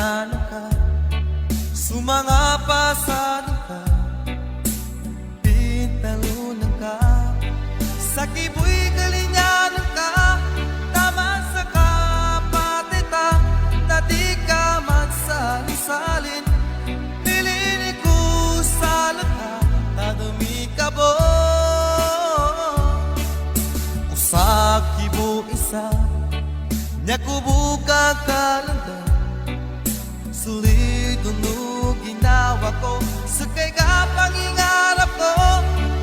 pananan ka, sumanga ka, pintalunan ka, sa kibu'y kalinyanan ka, tama sa kapatita, na di ka magsalin-salin, nilinig ko sa laka, tadumi ka bo. Usa kibu isa, nya kubuka kalanda, sulit no ginawa ko, sa kay kapangingarap ko,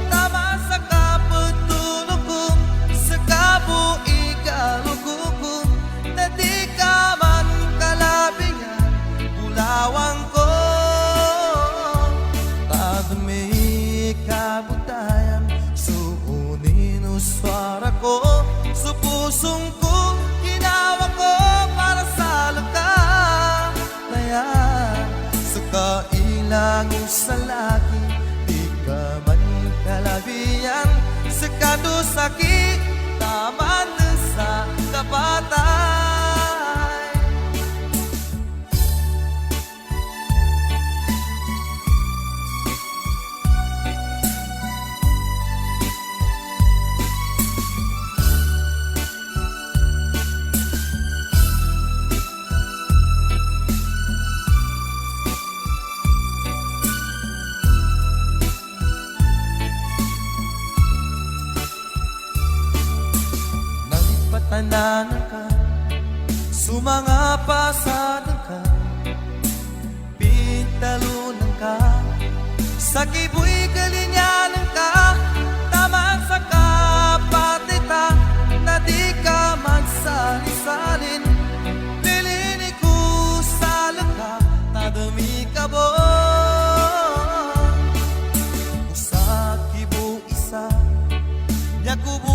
tama sa kapatulog ko, sa kabu'i kalugugong, na di ka man kalabingan, ulawang ko, tadumi kabutayan, suunin uswara ko, sa pusong ko, ginawa ko para sa lagkatayan, sa kailang sa laki, di ka man kalabihan, sa kadusaki, taman sa kapatay. Pananan ka, sumanga ka, pintalunan ka, sa kibu'y kalinyanan ka, tama sa kapatita, na di ka magsalin-salin, nilinig ko sa laka, tadumi ka bo. Usa kibu isa, nya kubo